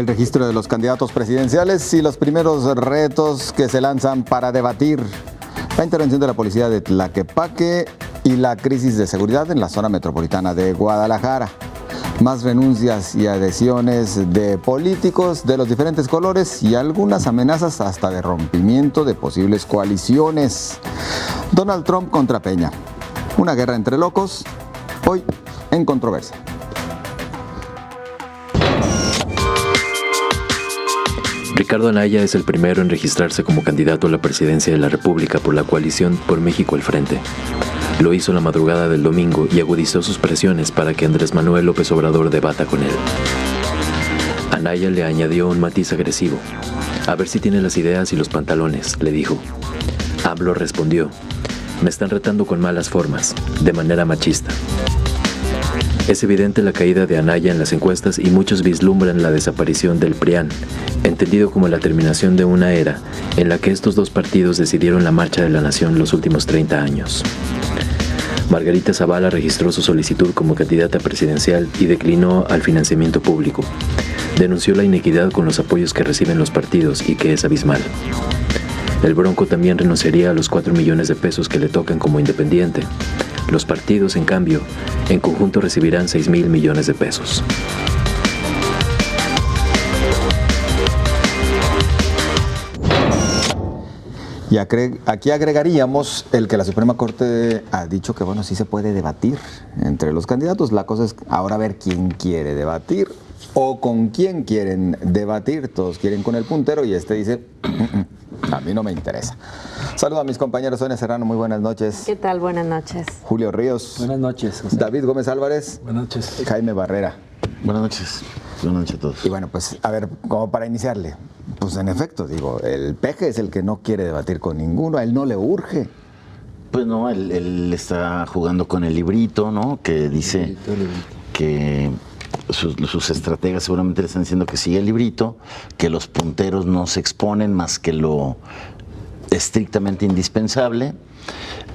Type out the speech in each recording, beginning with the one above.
El registro de los candidatos presidenciales y los primeros retos que se lanzan para debatir la intervención de la policía de Tlaquepaque y la crisis de seguridad en la zona metropolitana de Guadalajara. Más renuncias y adhesiones de políticos de los diferentes colores y algunas amenazas hasta de rompimiento de posibles coaliciones. Donald Trump contra Peña. Una guerra entre locos, hoy en controversia. Ricardo Anaya es el primero en registrarse como candidato a la presidencia de la República por la coalición Por México al Frente. Lo hizo la madrugada del domingo y agudizó sus presiones para que Andrés Manuel López Obrador debata con él. Anaya le añadió un matiz agresivo. A ver si tiene las ideas y los pantalones, le dijo. AMLO respondió. Me están retando con malas formas, de manera machista. Es evidente la caída de Anaya en las encuestas y muchos vislumbran la desaparición del PRIAN, entendido como la terminación de una era en la que estos dos partidos decidieron la marcha de la nación los últimos 30 años. Margarita Zavala registró su solicitud como candidata presidencial y declinó al financiamiento público. Denunció la inequidad con los apoyos que reciben los partidos y que es abismal. El Bronco también renunciaría a los 4 millones de pesos que le tocan como independiente. Los partidos, en cambio, en conjunto recibirán 6,000 millones de pesos. Y aquí agregaríamos el que la Suprema Corte ha dicho que, bueno, sí se puede debatir entre los candidatos. La cosa es ahora ver quién quiere debatir o con quién quieren debatir. Todos quieren con el puntero y este dice, a mí no me interesa. Saludo a mis compañeros. Sonia Serrano, muy buenas noches. ¿Qué tal? Buenas noches. Julio Ríos. Buenas noches, José. David Gómez Álvarez. Buenas noches. Jaime Barrera. Buenas noches. Buenas noches a todos. Y bueno, pues a ver, como para iniciarle, pues en efecto, digo, el Peje es el que no quiere debatir con ninguno, a él no le urge. Pues no, él está jugando con el librito, ¿no? Que dice que sus estrategas seguramente le están diciendo que sigue el librito, que los punteros no se exponen más que lo estrictamente indispensable.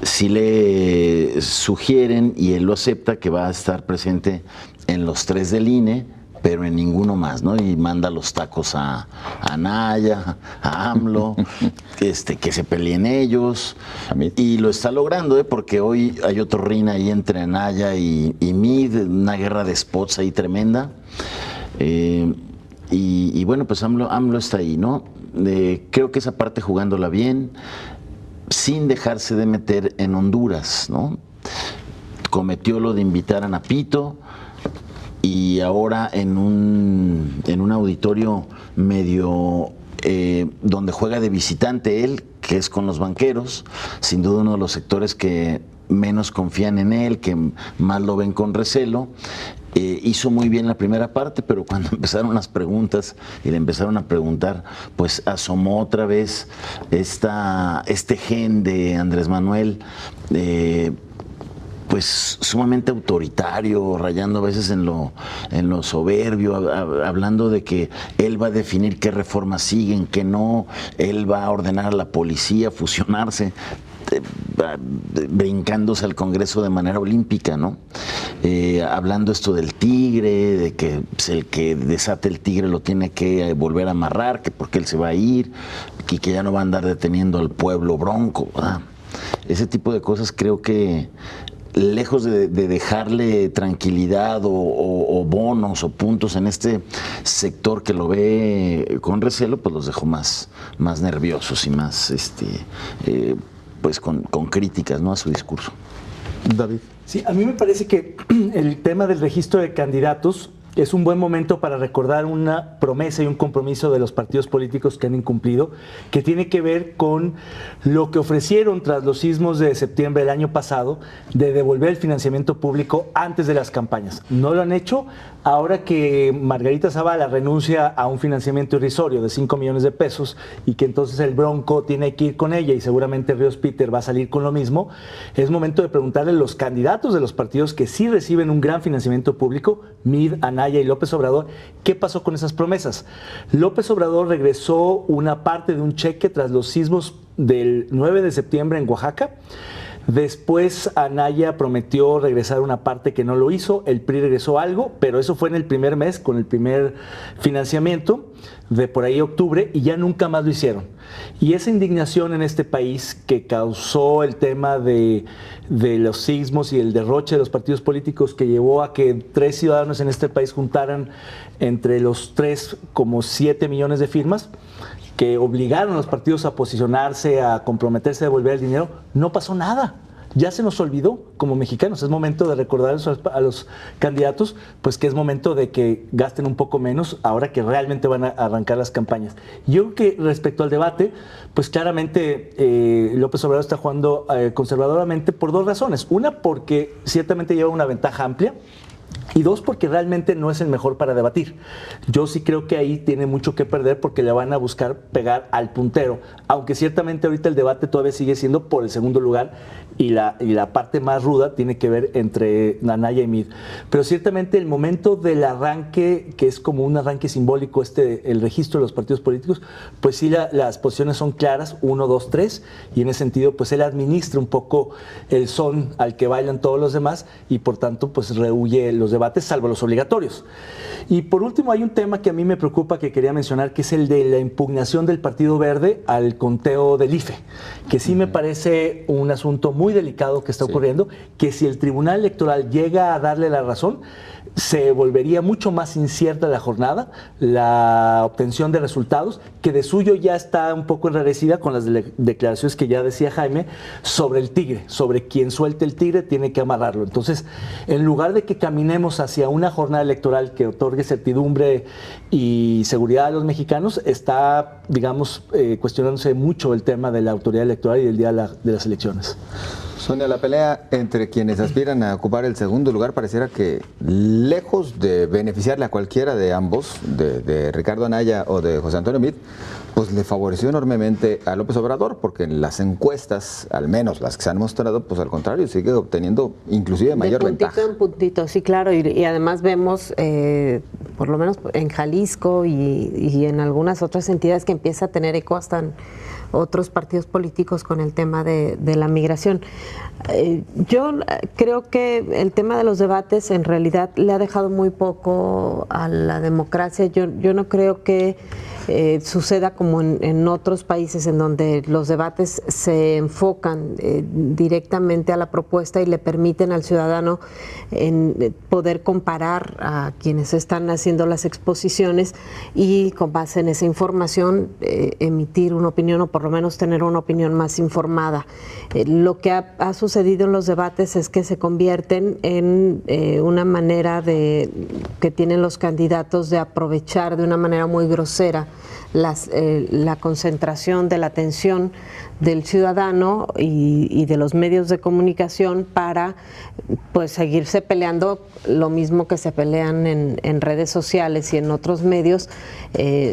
Si le sugieren y él lo acepta que va a estar presente en los 3 del INE, pero en ninguno más, ¿no? Y manda los tacos a Anaya, a AMLO, que se peleen ellos. Y lo está logrando, porque hoy hay otro ring ahí entre Anaya y Mid, una guerra de spots ahí tremenda. Y bueno, pues AMLO está ahí, ¿no? Creo que esa parte jugándola bien, sin dejarse de meter en Honduras, ¿no? Cometió lo de invitar a Napito y ahora en un auditorio medio donde juega de visitante él, que es con los banqueros, sin duda uno de los sectores que menos confían en él, que más lo ven con recelo. Hizo muy bien la primera parte, pero cuando empezaron las preguntas y le empezaron a preguntar, pues asomó otra vez este gen de Andrés Manuel, pues sumamente autoritario, rayando a veces en lo soberbio, hablando de que él va a definir qué reformas siguen, qué no, él va a ordenar a la policía fusionarse, brincándose al Congreso de manera olímpica, ¿no? Hablando esto del tigre, de que pues, el que desate el tigre lo tiene que volver a amarrar, que porque él se va a ir y que ya no va a andar deteniendo al pueblo bronco, ¿verdad? Ese tipo de cosas creo que lejos de dejarle tranquilidad o bonos o puntos en este sector que lo ve con recelo, pues los dejó más nerviosos y más pues con críticas, ¿no?, a su discurso. David. Sí, a mí me parece que el tema del registro de candidatos es un buen momento para recordar una promesa y un compromiso de los partidos políticos que han incumplido, que tiene que ver con lo que ofrecieron tras los sismos de septiembre del año pasado, de devolver el financiamiento público antes de las campañas. No lo han hecho. Ahora que Margarita Zavala renuncia a un financiamiento irrisorio de 5 millones de pesos y que entonces el Bronco tiene que ir con ella y seguramente Ríos Peter va a salir con lo mismo, es momento de preguntarle a los candidatos de los partidos que sí reciben un gran financiamiento público, Mid, Anaya y López Obrador, ¿qué pasó con esas promesas? López Obrador regresó una parte de un cheque tras los sismos del 9 de septiembre en Oaxaca, Después Anaya prometió regresar una parte que no lo hizo, el PRI regresó algo, pero eso fue en el primer mes con el primer financiamiento de por ahí octubre y ya nunca más lo hicieron. Y esa indignación en este país que causó el tema de los sismos y el derroche de los partidos políticos que llevó a que 3 ciudadanos en este país juntaran entre los 3 como 7 millones de firmas, que obligaron a los partidos a posicionarse, a comprometerse a devolver el dinero, no pasó nada. Ya se nos olvidó como mexicanos. Es momento de recordar a los candidatos, pues que es momento de que gasten un poco menos ahora que realmente van a arrancar las campañas. Yo creo que respecto al debate, pues claramente López Obrador está jugando conservadoramente por 2 razones. Una, porque ciertamente lleva una ventaja amplia. Y 2, porque realmente no es el mejor para debatir. Yo sí creo que ahí tiene mucho que perder porque le van a buscar pegar al puntero, aunque ciertamente ahorita el debate todavía sigue siendo por el segundo lugar y la parte más ruda tiene que ver entre Anaya y Meade. Pero ciertamente el momento del arranque, que es como un arranque simbólico, el registro de los partidos políticos, pues sí las posiciones son claras, 1, 2, 3, y en ese sentido pues él administra un poco el son al que bailan todos los demás y por tanto pues rehuye los debates, salvo los obligatorios. Y por último hay un tema que a mí me preocupa, que quería mencionar, que es el de la impugnación del Partido Verde al conteo del IFE, que sí me parece un asunto muy delicado que está ocurriendo, que si el Tribunal Electoral llega a darle la razón, se volvería mucho más incierta la jornada, la obtención de resultados, que de suyo ya está un poco enrarecida con las declaraciones que ya decía Jaime sobre el tigre, sobre quien suelte el tigre tiene que amarrarlo. Entonces, en lugar de que caminemos hacia una jornada electoral que otorgue certidumbre y seguridad a los mexicanos, está, digamos, cuestionándose mucho el tema de la autoridad electoral y del día de las elecciones. Sonia, la pelea entre quienes aspiran a ocupar el segundo lugar pareciera que, lejos de beneficiarle a cualquiera de ambos, de Ricardo Anaya o de José Antonio Meade, pues le favoreció enormemente a López Obrador, porque en las encuestas, al menos las que se han mostrado, pues al contrario, sigue obteniendo inclusive mayor ventaja. En puntito, sí, claro, y además vemos, por lo menos en Jalisco y en algunas otras entidades, que empieza a tener eco hasta en otros partidos políticos con el tema de la migración. Yo creo que el tema de los debates en realidad le ha dejado muy poco a la democracia. Yo no creo que suceda como en otros países en donde los debates se enfocan directamente a la propuesta y le permiten al ciudadano poder comparar a quienes están haciendo las exposiciones y con base en esa información emitir una opinión, o por lo menos tener una opinión más informada. Lo que ha sucedido en los debates es que se convierten en una manera que tienen los candidatos de aprovechar de una manera muy grosera la concentración de la atención del ciudadano y de los medios de comunicación para pues seguirse peleando lo mismo que se pelean en redes sociales y en otros medios,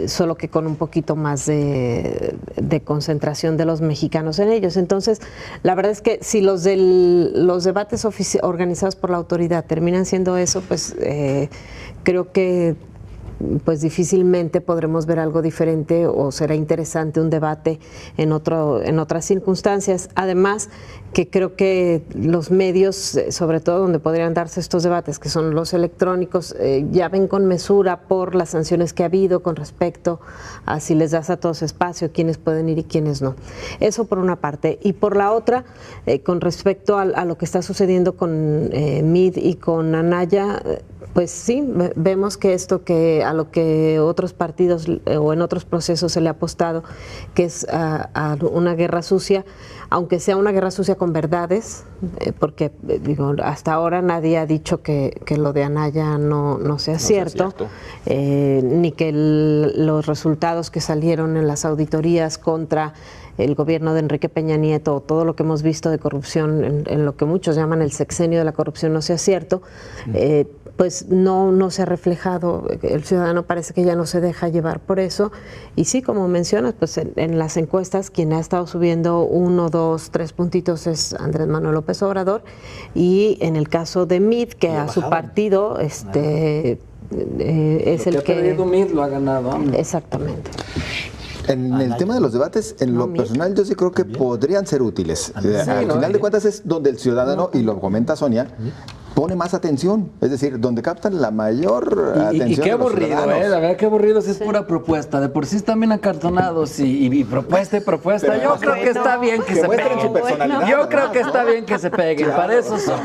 solo que con un poquito más de concentración de los mexicanos en ellos. Entonces, la verdad es que si los debates organizados por la autoridad terminan siendo eso, pues creo que pues difícilmente podremos ver algo diferente, o será interesante un debate en otras circunstancias. Además, que creo que los medios, sobre todo donde podrían darse estos debates, que son los electrónicos, ya ven con mesura por las sanciones que ha habido con respecto a si les das a todos espacio, quiénes pueden ir y quiénes no. Eso por una parte. Y por la otra, con respecto a lo que está sucediendo con Meade y con Anaya, pues sí, vemos que esto a lo que otros partidos o en otros procesos se le ha apostado, que es a una guerra sucia, aunque sea una guerra sucia con verdades, porque digo, hasta ahora nadie ha dicho que lo de Anaya no sea cierto, ni que los resultados que salieron en las auditorías contra el gobierno de Enrique Peña Nieto, todo lo que hemos visto de corrupción, en lo que muchos llaman el sexenio de la corrupción, no sea cierto, pues no se ha reflejado. El ciudadano parece que ya no se deja llevar por eso. Y sí, como mencionas, pues en las encuestas quien ha estado subiendo 1, 2, 3 puntitos es Andrés Manuel López Obrador, y en el caso de Meade, que a su partido es el que ha perdido Meade lo ha ganado AMLO. Exactamente. En el tema de los debates, en lo personal, yo sí creo que podrían ser útiles. Al final de cuentas es donde el ciudadano, y lo comenta Sonia, pone más atención, es decir, donde captan la mayor atención. Y qué aburrido, la verdad, qué aburrido si es pura propuesta. De por sí están bien acartonados y propuesta. Pero yo creo que está bien que se peguen. Su personalidad, yo creo que está bien que se peguen, claro, para eso son.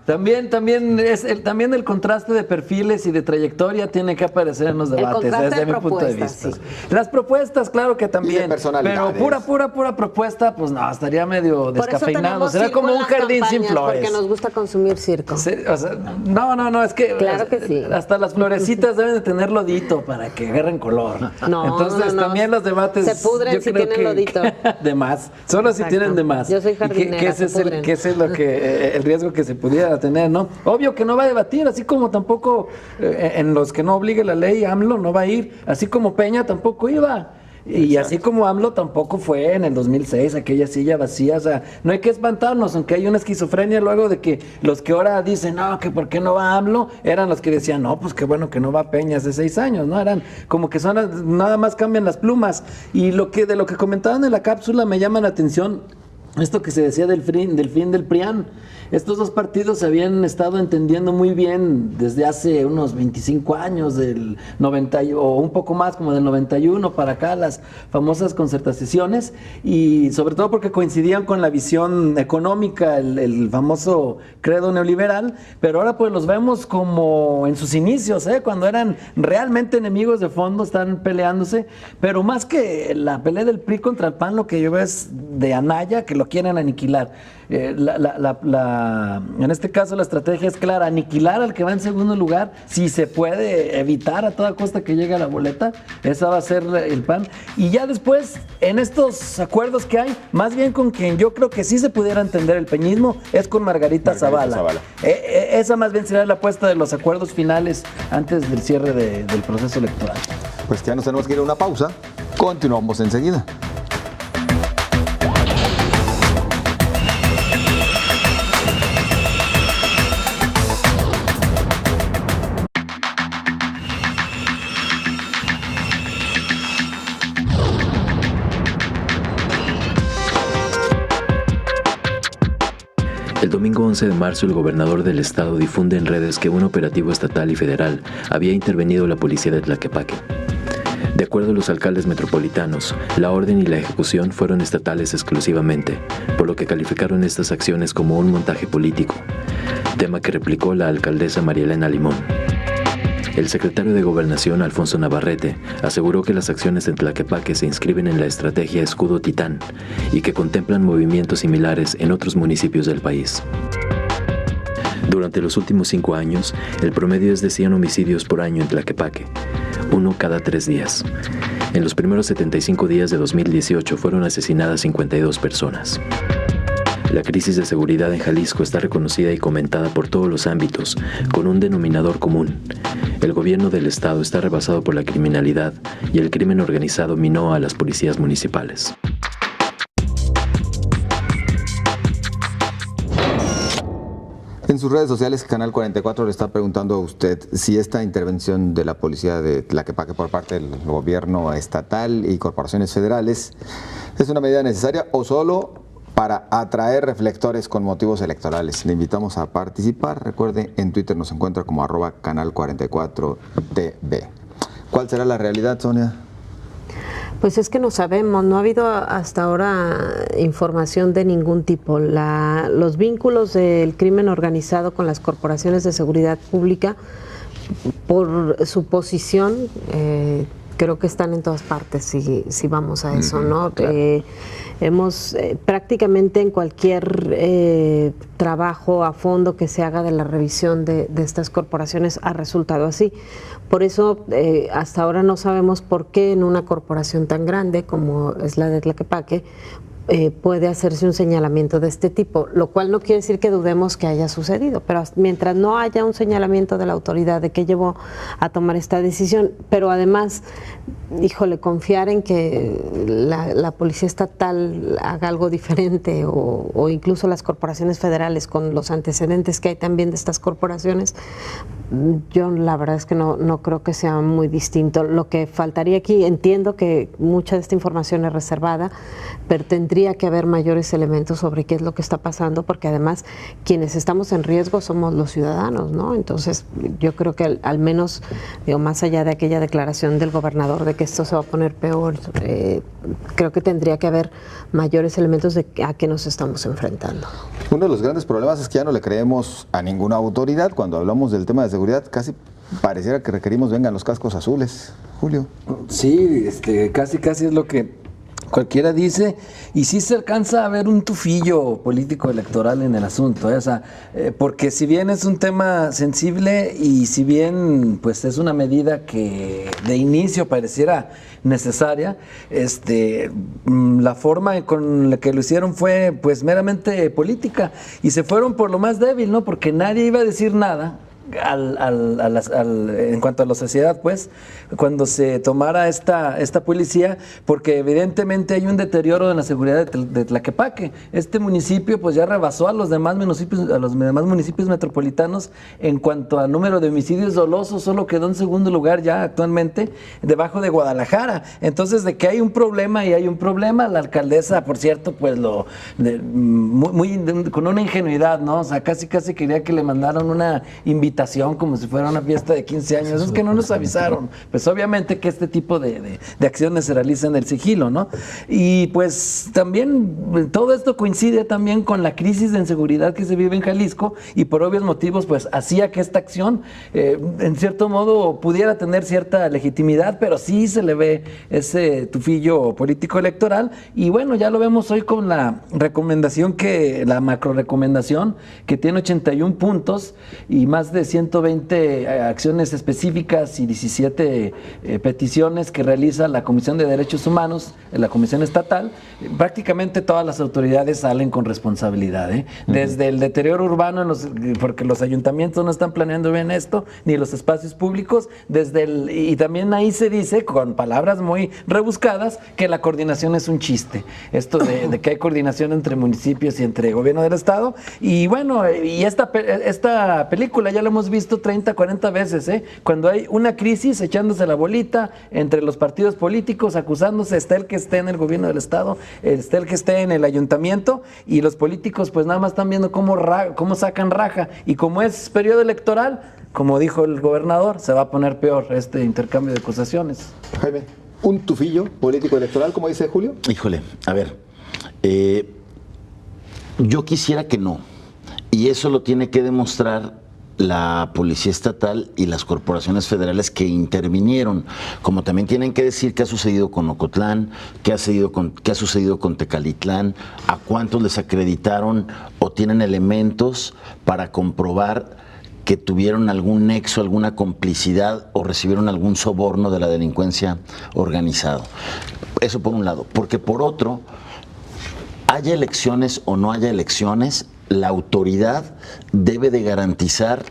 También el contraste de perfiles y de trayectoria tiene que aparecer en los debates, desde mi punto de vista. Sí. Las propuestas, claro que también, pero pura propuesta, pues no, estaría medio descafeinado. Será como un jardín sin flores. Porque nos gusta consumir circo. Sí, o sea, no, es que, claro que sí. Hasta las florecitas deben de tener lodito para que agarren color. Entonces también los debates se pudren si tienen lodito. De más, solo si tienen de más. Yo soy jardinera. Que ese es lo que el riesgo que se pudiera tener, ¿no? Obvio que no va a debatir, así como tampoco en los que no obligue la ley, AMLO no va a ir, así como Peña tampoco iba. Y así como AMLO tampoco fue en el 2006, aquella silla vacía, o sea, no hay que espantarnos, aunque hay una esquizofrenia luego de que los que ahora dicen, no, que por qué no va AMLO, eran los que decían, no, pues qué bueno que no va Peña hace 6 años, ¿no? Eran como que nada más cambian las plumas. Y de lo que comentaban en la cápsula me llama la atención esto que se decía del fin del PRIAN. Estos dos partidos se habían estado entendiendo muy bien desde hace unos 25 años, del 90 o un poco más, como del 91 para acá, las famosas concertaciones, y sobre todo porque coincidían con la visión económica, el famoso credo neoliberal, pero ahora pues los vemos como en sus inicios, cuando eran realmente enemigos de fondo, están peleándose, pero más que la pelea del PRI contra el PAN, lo que yo veo es de Anaya, que lo quieren aniquilar. En este caso la estrategia es clara, aniquilar al que va en segundo lugar, si se puede evitar a toda costa que llegue a la boleta, esa va a ser el PAN. Y ya después, en estos acuerdos que hay, más bien con quien yo creo que sí se pudiera entender el peñismo, es con Margarita Zavala. Esa más bien será la apuesta de los acuerdos finales antes del cierre del proceso electoral. Pues ya nos tenemos que ir a una pausa, continuamos enseguida. El domingo 11 de marzo, el gobernador del estado difunde en redes que un operativo estatal y federal había intervenido la policía de Tlaquepaque. De acuerdo a los alcaldes metropolitanos, la orden y la ejecución fueron estatales exclusivamente, por lo que calificaron estas acciones como un montaje político, tema que replicó la alcaldesa María Elena Limón. El secretario de Gobernación, Alfonso Navarrete, aseguró que las acciones en Tlaquepaque se inscriben en la estrategia Escudo Titán y que contemplan movimientos similares en otros municipios del país. Durante los últimos 5 años, el promedio es de 100 homicidios por año en Tlaquepaque, uno cada 3 días. En los primeros 75 días de 2018 fueron asesinadas 52 personas. La crisis de seguridad en Jalisco está reconocida y comentada por todos los ámbitos, con un denominador común. El gobierno del estado está rebasado por la criminalidad y el crimen organizado minó a las policías municipales. En sus redes sociales, Canal 44 le está preguntando a usted si esta intervención de la policía de Tlaquepaque por parte del gobierno estatal y corporaciones federales es una medida necesaria o solo para atraer reflectores con motivos electorales. Le invitamos a participar. Recuerde, en Twitter nos encuentra como @canal44tv. ¿Cuál será la realidad, Sonia? Pues es que no sabemos, no ha habido hasta ahora información de ningún tipo. Los vínculos del crimen organizado con las corporaciones de seguridad pública, por su posición, creo que están en todas partes, si vamos a eso, ¿no? Claro. Hemos prácticamente en cualquier trabajo a fondo que se haga de la revisión de estas corporaciones ha resultado así. Por eso hasta ahora no sabemos por qué en una corporación tan grande como es la de Tlaquepaque puede hacerse un señalamiento de este tipo, lo cual no quiere decir que dudemos que haya sucedido, pero mientras no haya un señalamiento de la autoridad de qué llevó a tomar esta decisión, pero además, híjole, confiar en que la policía estatal haga algo diferente o incluso las corporaciones federales con los antecedentes que hay también de estas corporaciones, yo la verdad es que no creo que sea muy distinto. Lo que faltaría aquí, entiendo que mucha de esta información es reservada, pero tendría que haber mayores elementos sobre qué es lo que está pasando, porque además quienes estamos en riesgo somos los ciudadanos, ¿no? Entonces yo creo que al menos, digo, más allá de aquella declaración del gobernador de que esto se va a poner peor, creo que tendría que haber mayores elementos de a qué nos estamos enfrentando. Uno de los grandes problemas es que ya no le creemos a ninguna autoridad. Cuando hablamos del tema de seguridad, casi pareciera que requerimos vengan los cascos azules. Julio. Sí, casi es lo que cualquiera dice, y sí se alcanza a ver un tufillo político electoral en el asunto, o sea, porque si bien es un tema sensible y si bien pues es una medida que de inicio pareciera necesaria, la forma con la que lo hicieron fue pues meramente política y se fueron por lo más débil, ¿no? Porque nadie iba a decir nada en cuanto a la sociedad, pues, cuando se tomara esta policía, porque evidentemente hay un deterioro en la seguridad de Tlaquepaque. Este municipio pues ya rebasó a los demás municipios metropolitanos en cuanto a número de homicidios dolosos, solo quedó en segundo lugar ya actualmente debajo de Guadalajara. Entonces, de que hay un problema y hay un problema, la alcaldesa, por cierto, pues con una ingenuidad, ¿no? O sea, casi quería que le mandaran una invitación como si fuera una fiesta de 15 años. Es que no nos avisaron. Pues obviamente que este tipo de acciones se realizan en el sigilo, ¿no? Y pues también todo esto coincide también con la crisis de inseguridad que se vive en Jalisco y por obvios motivos pues hacía que esta acción en cierto modo pudiera tener cierta legitimidad, pero sí se le ve ese tufillo político electoral y bueno, ya lo vemos hoy con la recomendación la macro recomendación que tiene 81 puntos y más de 120 acciones específicas y 17 peticiones que realiza la Comisión de Derechos Humanos, la Comisión Estatal. Prácticamente todas las autoridades salen con responsabilidad, ¿eh? Desde el deterioro urbano, porque los ayuntamientos no están planeando bien esto, ni los espacios públicos, y también ahí se dice, con palabras muy rebuscadas, que la coordinación es un chiste. Esto de que hay coordinación entre municipios y entre gobierno del Estado. Y bueno, y esta película ya lo hemos visto 30, 40 veces, ¿eh? Cuando hay una crisis, echándose la bolita entre los partidos políticos, acusándose, está el que esté en el gobierno del Estado, está el que esté en el ayuntamiento, y los políticos pues nada más están viendo cómo sacan raja, y como es periodo electoral, como dijo el gobernador, se va a poner peor este intercambio de acusaciones. Jaime, ¿un tufillo político electoral, como dice Julio? Híjole, a ver, yo quisiera que no, y eso lo tiene que demostrar la Policía Estatal y las corporaciones federales que intervinieron, como también tienen que decir qué ha sucedido con Ocotlán, qué ha sucedido con Tecalitlán, a cuántos les acreditaron o tienen elementos para comprobar que tuvieron algún nexo, alguna complicidad o recibieron algún soborno de la delincuencia organizada. Eso por un lado, porque por otro, haya elecciones o no haya elecciones, la autoridad debe de garantizar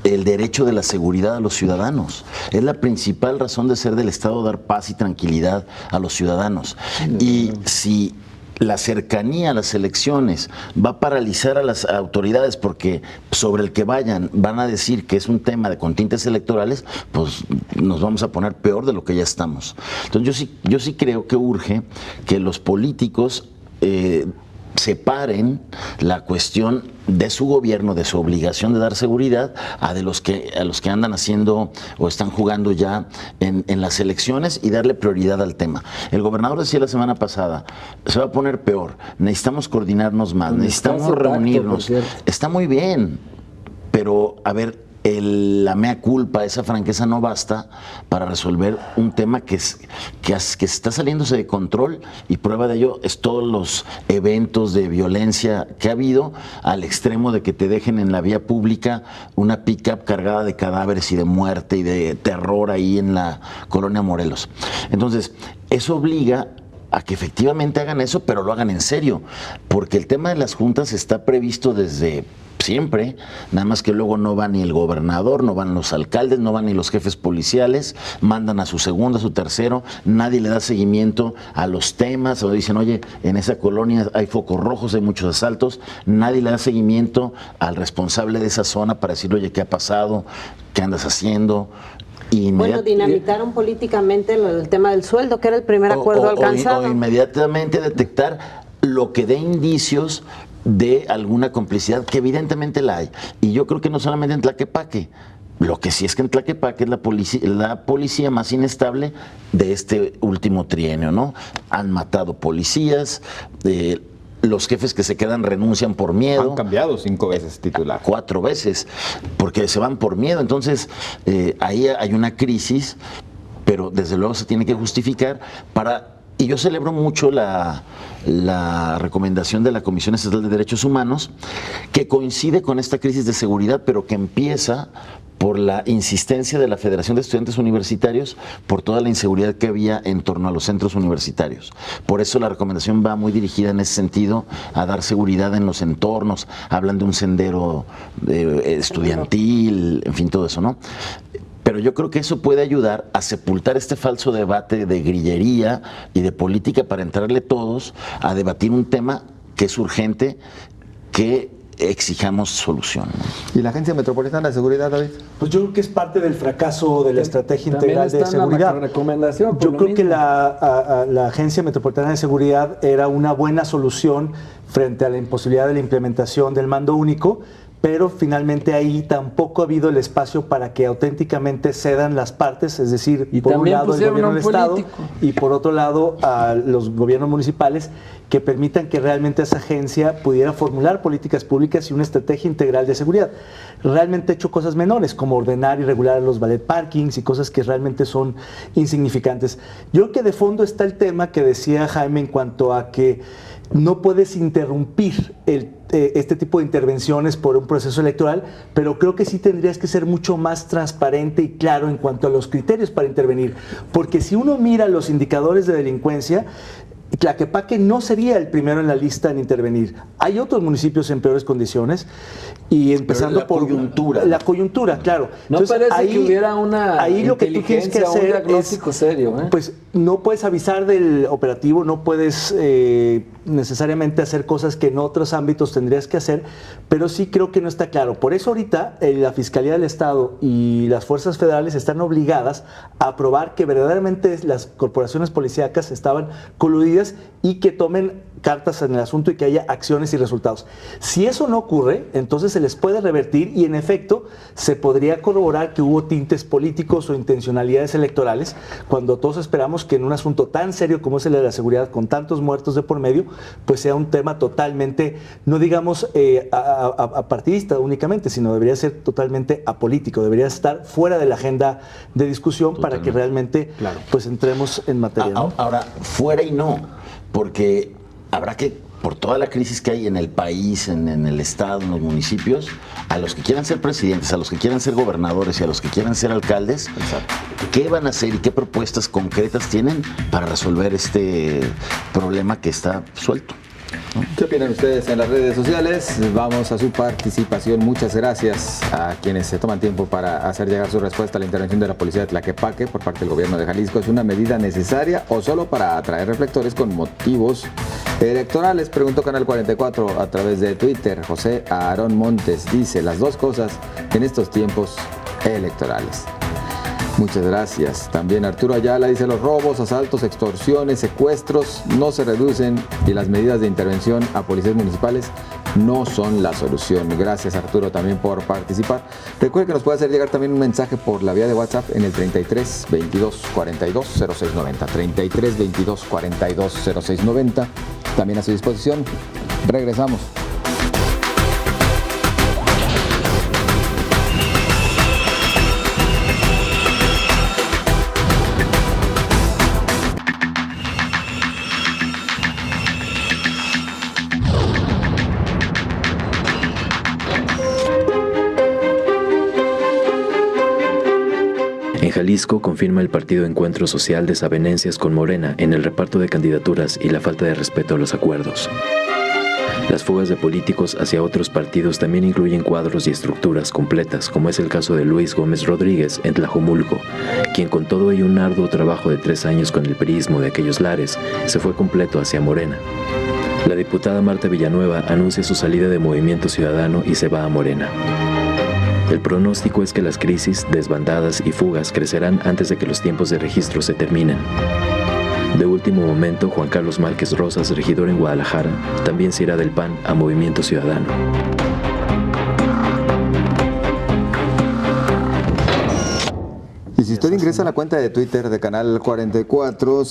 el derecho de la seguridad a los ciudadanos. Es la principal razón de ser del Estado, dar paz y tranquilidad a los ciudadanos. Y si la cercanía a las elecciones va a paralizar a las autoridades porque sobre el que van a decir que es un tema de contingentes electorales, pues nos vamos a poner peor de lo que ya estamos. Entonces yo sí creo que urge que los políticos separen la cuestión de su gobierno, de su obligación de dar seguridad a los que andan haciendo o están jugando ya en las elecciones y darle prioridad al tema. El gobernador decía la semana pasada, se va a poner peor, necesitamos coordinarnos más, necesitamos reunirnos. Está muy bien, pero a ver, la mea culpa, esa franqueza no basta para resolver un tema que está saliéndose de control, y prueba de ello es todos los eventos de violencia que ha habido, al extremo de que te dejen en la vía pública una pick-up cargada de cadáveres y de muerte y de terror ahí en la colonia Morelos. Entonces, eso obliga a que efectivamente hagan eso, pero lo hagan en serio, porque el tema de las juntas está previsto desde siempre, nada más que luego no va ni el gobernador, no van los alcaldes, no van ni los jefes policiales, mandan a su segundo, a su tercero, nadie le da seguimiento a los temas, o dicen, oye, en esa colonia hay focos rojos, hay muchos asaltos, nadie le da seguimiento al responsable de esa zona para decirle, oye, ¿qué ha pasado? ¿Qué andas haciendo? Bueno, dinamitaron políticamente el tema del sueldo, que era el primer acuerdo alcanzado. O inmediatamente detectar lo que dé indicios de alguna complicidad, que evidentemente la hay. Y yo creo que no solamente en Tlaquepaque, lo que sí es que en Tlaquepaque es la policía más inestable de este último trienio, ¿no? Han matado policías, los jefes que se quedan renuncian por miedo. Han cambiado 5 veces titular. 4 veces, porque se van por miedo. Entonces, ahí hay una crisis, pero desde luego se tiene que justificar y yo celebro mucho la recomendación de la Comisión Estatal de Derechos Humanos, que coincide con esta crisis de seguridad, pero que empieza por la insistencia de la Federación de Estudiantes Universitarios por toda la inseguridad que había en torno a los centros universitarios. Por eso la recomendación va muy dirigida en ese sentido, a dar seguridad en los entornos. Hablan de un sendero estudiantil, en fin, todo eso, ¿no? Pero yo creo que eso puede ayudar a sepultar este falso debate de grillería y de política para entrarle todos a debatir un tema que es urgente, que exijamos solución. ¿Y la Agencia Metropolitana de Seguridad, David? Pues yo creo que es parte del fracaso de la estrategia integral de seguridad. Recomendación, yo creo que la Agencia Metropolitana de Seguridad era una buena solución frente a la imposibilidad de la implementación del mando único, pero finalmente ahí tampoco ha habido el espacio para que auténticamente cedan las partes, es decir, y por un lado el gobierno del Estado político, y por otro lado a los gobiernos municipales, que permitan que realmente esa agencia pudiera formular políticas públicas y una estrategia integral de seguridad. Realmente ha hecho cosas menores, como ordenar y regular los ballet parkings y cosas que realmente son insignificantes. Yo creo que de fondo está el tema que decía Jaime en cuanto a que no puedes interrumpir este tipo de intervenciones por un proceso electoral, pero creo que sí tendrías que ser mucho más transparente y claro en cuanto a los criterios para intervenir, porque si uno mira los indicadores de delincuencia, Tlaquepaque no sería el primero en la lista en intervenir. Hay otros municipios en peores condiciones y empezando por la coyuntura, claro. No. Entonces, parece ahí, que hubiera una ahí lo que tú tienes que hacer un diagnóstico serio. Pues no puedes avisar del operativo, no puedes necesariamente hacer cosas que en otros ámbitos tendrías que hacer, pero sí creo que no está claro. Por eso ahorita la Fiscalía del Estado y las fuerzas federales están obligadas a probar que verdaderamente las corporaciones policíacas estaban coludidas y que tomen cartas en el asunto y que haya acciones y resultados. Si eso no ocurre, entonces se les puede revertir y en efecto se podría corroborar que hubo tintes políticos o intencionalidades electorales, cuando todos esperamos que en un asunto tan serio como es el de la seguridad, con tantos muertos de por medio, pues sea un tema totalmente, no digamos apartidista únicamente, sino debería ser totalmente apolítico, debería estar fuera de la agenda de discusión para que realmente pues entremos en materia, ¿no? Ahora, fuera y no, porque habrá que, por toda la crisis que hay en el país, en el Estado, en los municipios, a los que quieran ser presidentes, a los que quieran ser gobernadores y a los que quieran ser alcaldes, ¿qué van a hacer y qué propuestas concretas tienen para resolver este problema que está suelto? ¿Qué opinan ustedes en las redes sociales? Vamos a su participación. Muchas gracias a quienes se toman tiempo para hacer llegar su respuesta a la intervención de la policía de Tlaquepaque por parte del gobierno de Jalisco. ¿Es una medida necesaria o solo para atraer reflectores con motivos electorales? Preguntó Canal 44 a través de Twitter. José Aarón Montes dice las dos cosas en estos tiempos electorales. Muchas gracias. También Arturo Ayala dice los robos, asaltos, extorsiones, secuestros no se reducen y las medidas de intervención a policías municipales no son la solución. Gracias Arturo también por participar. Recuerde que nos puede hacer llegar también un mensaje por la vía de WhatsApp en el 33 22 42 0690. 33 22 42 0690. También a su disposición. Regresamos. En Jalisco confirma el partido Encuentro Social desavenencias con Morena en el reparto de candidaturas y la falta de respeto a los acuerdos. Las fugas de políticos hacia otros partidos también incluyen cuadros y estructuras completas, como es el caso de Luis Gómez Rodríguez en Tlajomulco, quien con todo y un arduo trabajo de 3 años con el priismo de aquellos lares, se fue completo hacia Morena. La diputada Marta Villanueva anuncia su salida de Movimiento Ciudadano y se va a Morena. El pronóstico es que las crisis, desbandadas y fugas crecerán antes de que los tiempos de registro se terminen. De último momento, Juan Carlos Márquez Rosas, regidor en Guadalajara, también se irá del PAN a Movimiento Ciudadano. Y si usted ingresa a la cuenta de Twitter de Canal 44,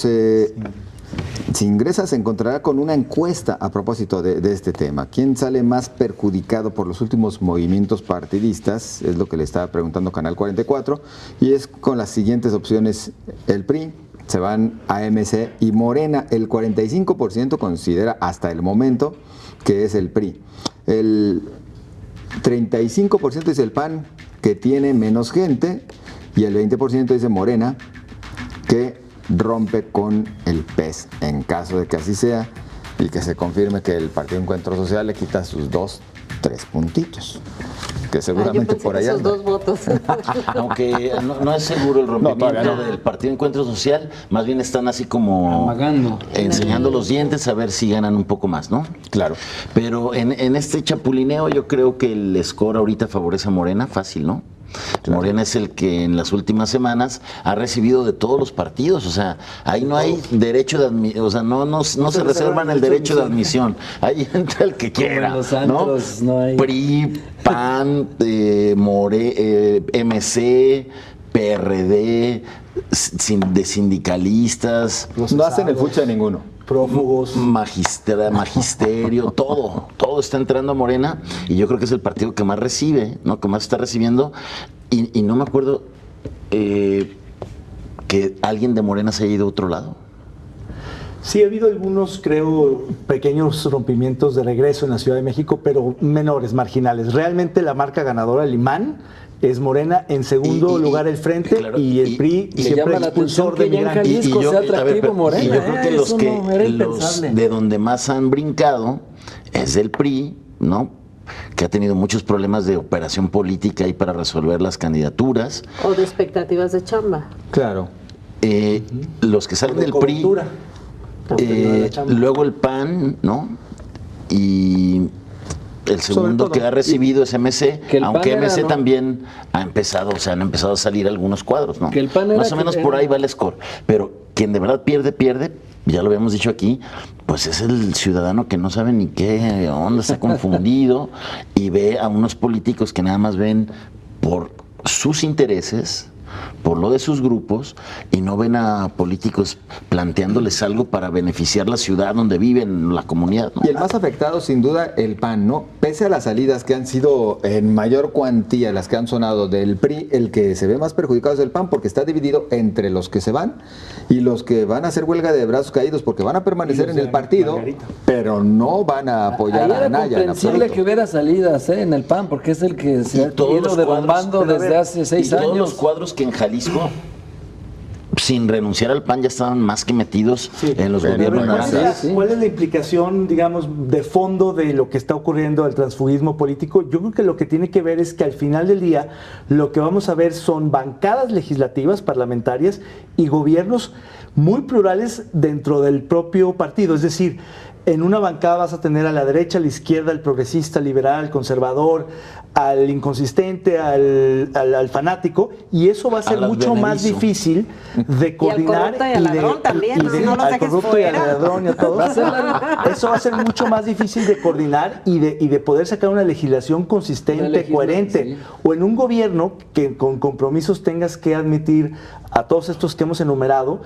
si ingresa se encontrará con una encuesta a propósito de este tema. ¿Quién sale más perjudicado por los últimos movimientos partidistas? Es lo que le estaba preguntando Canal 44. Y es con las siguientes opciones: el PRI, se van a MC y Morena. El 45% considera hasta el momento que es el PRI. El 35% dice el PAN, que tiene menos gente, y el 20% dice Morena, que rompe con el PES. En caso de que así sea y que se confirme que el Partido Encuentro Social le quita sus 2-3 puntitos, que seguramente por allá esos 2 votos. Aunque no es seguro el rompimiento del Partido Encuentro Social, más bien están así como amagando, enseñando los dientes a ver si ganan un poco más, ¿no? Claro. Pero en este chapulineo yo creo que el score ahorita favorece a Morena, fácil, ¿no? Claro. Morena es el que en las últimas semanas ha recibido de todos los partidos, o sea, ahí no hay derecho de admisión, o sea, no se reservan el derecho de admisión, ahí entra el que quiera, ¿no? No hay... PRI, PAN, MC, PRD, de sindicalistas. No hacen el fucha de ninguno. Prófugos, magisterio, todo está entrando a Morena, y yo creo que es el partido que más recibe, ¿no? Que más está recibiendo, y no me acuerdo que alguien de Morena se haya ido a otro lado. Sí, ha habido algunos, creo, pequeños rompimientos de regreso en la Ciudad de México, pero menores, marginales. Realmente la marca ganadora, el imán, es Morena, en segundo lugar el Frente, claro, y el PRI siempre expulsor de migrantes. Y yo creo que los de donde más han brincado es del PRI, ¿no? Que ha tenido muchos problemas de operación política ahí para resolver las candidaturas. O de expectativas de chamba. Claro. Los que salen del PRI, luego el PAN, ¿no? Y el segundo que ha recibido es MC, aunque MC también ha empezado, o sea, han empezado a salir algunos cuadros, ¿no? Más o menos por ahí va el score. Pero quien de verdad pierde, ya lo habíamos dicho aquí, pues es el ciudadano que no sabe ni qué onda, está confundido y ve a unos políticos que nada más ven por sus intereses, por lo de sus grupos, y no ven a políticos planteándoles algo para beneficiar la ciudad donde viven, la comunidad, ¿no? Y el más afectado, sin duda, el PAN, ¿no? Pese a las salidas que han sido en mayor cuantía, las que han sonado del PRI, el que se ve más perjudicado es el PAN, porque está dividido entre los que se van y los que van a hacer huelga de brazos caídos, porque van a permanecer en el partido, pero no van a apoyar a Anaya. Es comprensible que hubiera salidas en el PAN, porque es el que se ha ido derrumbando desde hace 6 años. Todos los cuadros que en Jalisco, sin renunciar al PAN, ya estaban más que metidos en los gobiernos nacionales. ¿Cuál es la implicación, digamos, de fondo de lo que está ocurriendo del transfugismo político? Yo creo que lo que tiene que ver es que al final del día lo que vamos a ver son bancadas legislativas, parlamentarias y gobiernos muy plurales dentro del propio partido. Es decir, en una bancada vas a tener a la derecha, a la izquierda, al progresista, al liberal, al conservador, al inconsistente, al fanático, y eso va a ser mucho más difícil de coordinar. Y al corrupto y al ladrón también, no lo dejes fuera. Eso va a ser mucho más difícil de coordinar y de poder sacar una legislación consistente, coherente. Sí. O en un gobierno que con compromisos tengas que admitir a todos estos que hemos enumerado,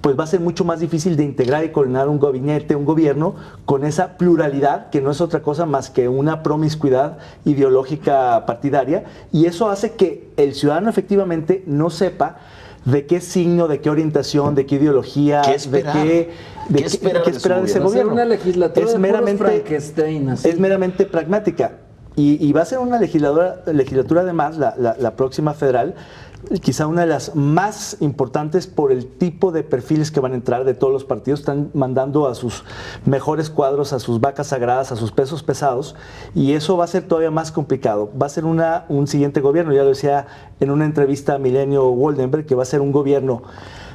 pues va a ser mucho más difícil de integrar y coordinar un gabinete, un gobierno, con esa pluralidad que no es otra cosa más que una promiscuidad ideológica partidaria, y eso hace que el ciudadano efectivamente no sepa de qué signo, de qué orientación, de qué ideología, ¿qué esperar de ese gobierno. Una legislatura es meramente pragmática, y va a ser una legislatura además, la próxima federal, quizá una de las más importantes por el tipo de perfiles que van a entrar de todos los partidos. Están mandando a sus mejores cuadros, a sus vacas sagradas, a sus pesos pesados, y eso va a ser todavía más complicado. Va a ser un siguiente gobierno, ya lo decía en una entrevista a Milenio Goldenberg, que va a ser un gobierno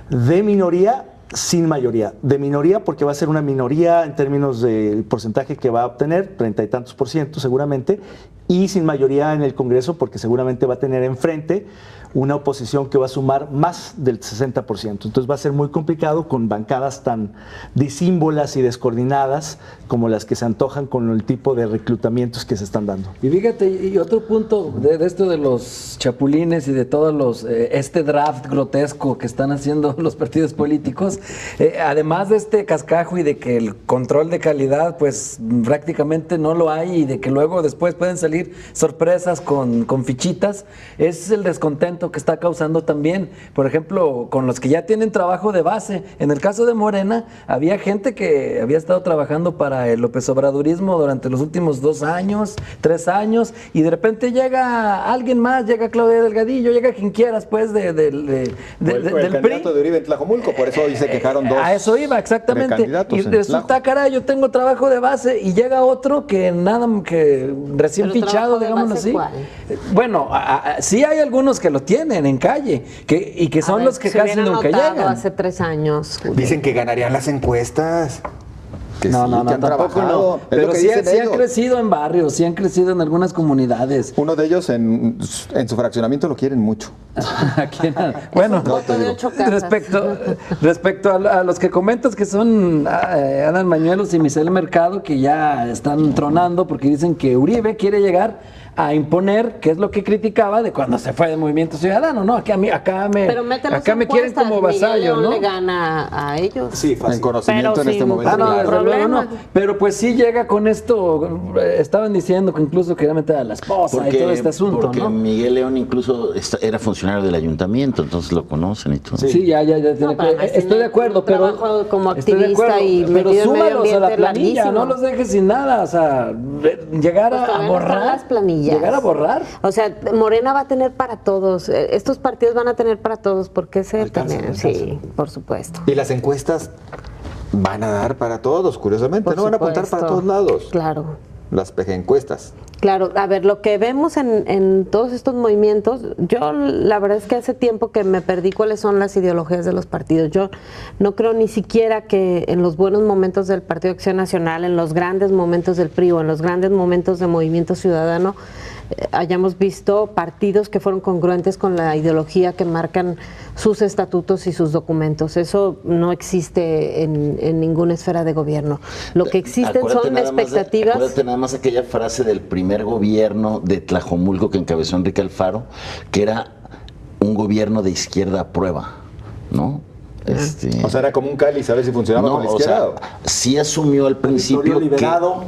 de minoría sin mayoría. De minoría porque va a ser una minoría en términos del porcentaje que va a obtener, 30 y tantos % seguramente, y sin mayoría en el Congreso porque seguramente va a tener enfrente una oposición que va a sumar más del 60%. Entonces va a ser muy complicado con bancadas tan disímbolas y descoordinadas como las que se antojan con el tipo de reclutamientos que se están dando. Y fíjate, y otro punto de esto de los chapulines y de todos los este draft grotesco que están haciendo los partidos políticos, además de este cascajo y de que el control de calidad pues prácticamente no lo hay y de que luego después pueden salir sorpresas con fichitas, es el descontento que está causando también, por ejemplo, con los que ya tienen trabajo de base. En el caso de Morena, había gente que había estado trabajando para el López Obradorismo durante los últimos 2 años, 3 años, y de repente llega alguien más, llega Claudia Delgadillo, llega quien quieras, pues, del candidato PRI. de Uribe en Tlajomulco, por eso hoy se quejaron 2. A eso iba, exactamente. Y resulta, caray, yo tengo trabajo de base y llega otro que recién fichado, digámoslo así. ¿Cuál? Bueno, sí hay algunos que lo tienen en calle y que son los que casi nunca llegan. Hace 3 años. Dicen que ganarían las encuestas. Que no, sí, no, que han tampoco trabajado. no. Es Pero lo que sí dicen han ellos. crecido en barrios, sí han crecido en algunas comunidades. Uno de ellos en su fraccionamiento lo quieren mucho. Bueno, No, te digo. respecto a los que comentas que son Adán Bañuelos y Misael Mercado, que ya están tronando porque dicen que Uribe quiere llegar a imponer, que es lo que criticaba de cuando se fue de Movimiento Ciudadano, ¿no? Acá me quieren como vasallo, Miguel León ¿no? le gana a ellos. Sí, fácil. En conocimiento Pero en este sin momento. No, Sin desde luego problema. no. Pero pues sí llega con esto, estaban diciendo que incluso quería meter a la esposa y todo este asunto, porque ¿no? Miguel León incluso era funcionario del ayuntamiento, entonces lo conocen y todo. Sí, ya tiene pero además estoy tiene de acuerdo, un pero trabajo como estoy de activista acuerdo, y pero metido en medio súmalos a la ambiente planilla, larguísimo. no los dejes sin nada, o sea, llegar Pues a todavía no están borrar, las planillas. llegar a borrar. O sea, Morena va a tener para todos. Estos partidos van a tener para todos. ¿Por qué se también? Sí, por supuesto. Y las encuestas van a dar para todos, curiosamente. Por no van a apuntar para supuesto. todos lados. Claro. Las encuestas. Claro, a ver, lo que vemos en todos estos movimientos, yo la verdad es que hace tiempo que me perdí cuáles son las ideologías de los partidos. Yo no creo ni siquiera que en los buenos momentos del Partido Acción Nacional, en los grandes momentos del PRI o en los grandes momentos de Movimiento Ciudadano, hayamos visto partidos que fueron congruentes con la ideología que marcan sus estatutos y sus documentos. Eso no existe en ninguna esfera de gobierno. Lo que existen Acuérdate son nada más expectativas. Acuérdate nada más aquella frase del primer gobierno de Tlajomulco que encabezó Enrique Alfaro, que era un gobierno de izquierda a prueba, ¿no? O sea, era como un cáliz a ver si funcionaba con la izquierda. O sea, sí asumió al principio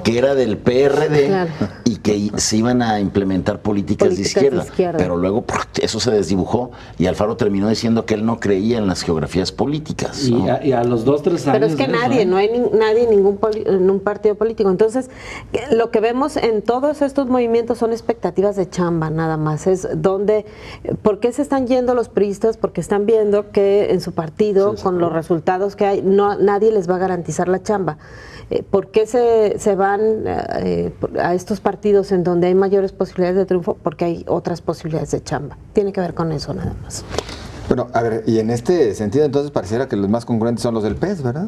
que era del PRD, Claro. y que se iban a implementar políticas de izquierda, pero luego eso se desdibujó y Alfaro terminó diciendo que él no creía en las geografías políticas, ¿no? Y a los 2-3 años. Pero es que nadie, no hay nadie en un partido político. Entonces, lo que vemos en todos estos movimientos son expectativas de chamba, nada más. Es donde, ¿por qué se están yendo los priistas? Porque están viendo que en su partido, con los resultados que hay, nadie les va a garantizar la chamba. ¿Por qué se van a estos partidos en donde hay mayores posibilidades de triunfo? Porque hay otras posibilidades de chamba. Tiene que ver con eso nada más. Bueno, a ver, y en este sentido entonces pareciera que los más congruentes son los del PES, ¿verdad?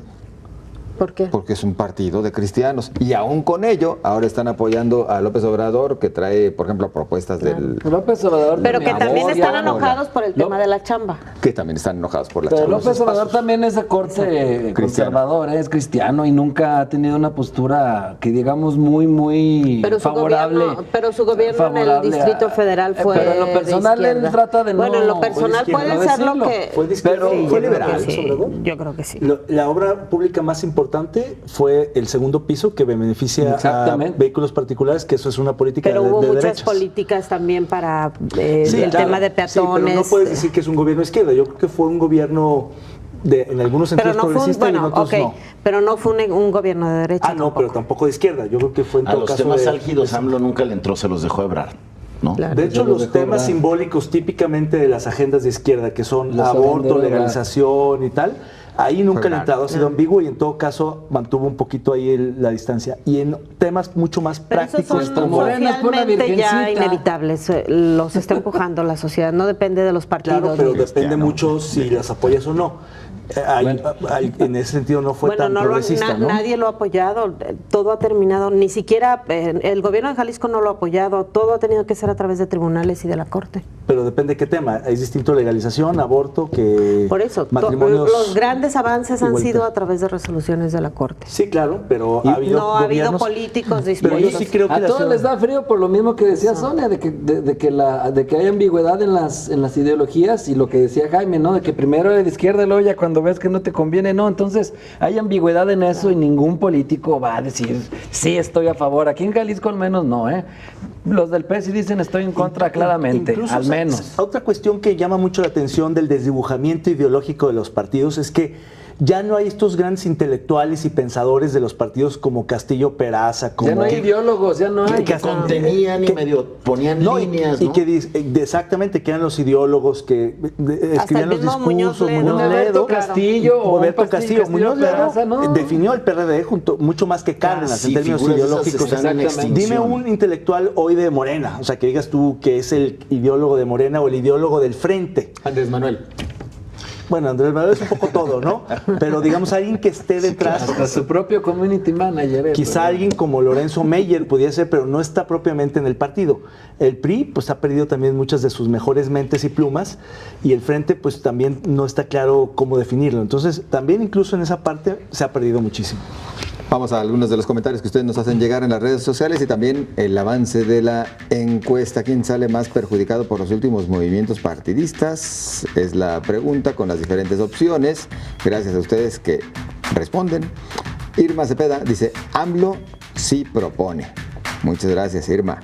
¿Por qué? Porque es un partido de cristianos. Y aún con ello, ahora están apoyando a López Obrador, que trae, por ejemplo, propuestas del... López Obrador. Pero que también Amor, están ya, enojados por el tema de la chamba. Que también están enojados por la Pero chamba. López Obrador también es de corte conservador, es cristiano y nunca ha tenido una postura que digamos muy favorable. Pero su gobierno en el favorable Distrito Federal fue pero en lo personal de él izquierda. trata de no... Bueno, en lo personal de puede izquierda, ser lo decirlo. que... Fue de izquierda, Sí, fue yo creo liberal, que sí. Obrador. Yo creo que sí. La obra pública más importante fue el segundo piso que beneficia a Exactamente. vehículos particulares, que eso es una política Pero de hubo muchas derechos. políticas también para Sí, el claro. tema de Sí, peatones. pero no puedes decir que es un gobierno de izquierda. Yo creo que fue un gobierno en algunos sentidos progresista y en otros no. Pero no fue un gobierno de derecha. No, pero tampoco de izquierda. Yo creo que fue en A todo los caso temas de... álgidos AMLO nunca le entró, se los dejó Ebrard. ¿no? Claro. De hecho, Ya lo los dejó temas bravo. simbólicos típicamente de las agendas de izquierda, que son Los aborto, abanderó legalización y tal, ahí nunca Fue le ha entrado, ha sido ambiguo y en todo caso mantuvo un poquito ahí la distancia. Y en temas mucho más Pero esos prácticos son como Morena es por la socialmente ya virgencita. inevitables, los está empujando la sociedad, no depende de los partidos. Claro, pero ni- depende mucho si las apoyas o no. En ese sentido no fue Bueno, tan progresista, ¿no? nadie lo ha apoyado, todo ha terminado, ni siquiera el gobierno de Jalisco no lo ha apoyado, todo ha tenido que ser a través de tribunales y de la Corte. Pero depende de qué tema. Es distinto legalización, aborto, que Por eso, matrimonios. los grandes avances han igualita. sido a través de resoluciones de la Corte. Sí, claro, pero ha habido No ha habido gobiernos- políticos Pero yo dispuestos. sí creo que A la todos ciudad- les da frío por lo mismo que decía Sonia, de que hay ambigüedad en las ideologías y lo que decía Jaime, ¿no? De que primero eres de izquierda y luego ya cuando ves que no te conviene, no. Entonces hay ambigüedad en eso y ningún político va a decir, sí, estoy a favor. Aquí en Jalisco al menos no, ¿eh? Los del PES sí dicen estoy en contra claramente, Incluso, al menos. Otra cuestión que llama mucho la atención del desdibujamiento ideológico de los partidos es que ya no hay estos grandes intelectuales y pensadores de los partidos como Castillo Peraza, como Ya no hay ideólogos, ya no hay. que Contenían y medio ponían No, líneas, y ¿no? que exactamente, que eran los ideólogos que escribían los mismo Muñoz discursos. Ledo. Un Alberto Castillo o un Roberto Castillo Muñoz Ledo Peraza, ¿no? definió el PRD mucho más que Cárdenas Sí, en términos figuras de esas ideológicos. están en Exactamente. Dime extinción. un intelectual hoy de Morena, o sea, que digas tú que es el ideólogo de Morena o el ideólogo del Frente. Andrés Manuel. Bueno, Andrés Manuel es un poco todo, ¿no? Pero digamos alguien que esté detrás, Hasta su propio community manager. quizá alguien como Lorenzo Meyer pudiera ser, pero no está propiamente en el partido. El PRI pues ha perdido también muchas de sus mejores mentes y plumas y el Frente pues también no está claro cómo definirlo. Entonces también incluso en esa parte se ha perdido muchísimo. Vamos a algunos de los comentarios que ustedes nos hacen llegar en las redes sociales y también el avance de la encuesta. ¿Quién sale más perjudicado por los últimos movimientos partidistas? Es la pregunta con las diferentes opciones. Gracias a ustedes que responden. Irma Cepeda dice, AMLO sí propone. Muchas gracias, Irma.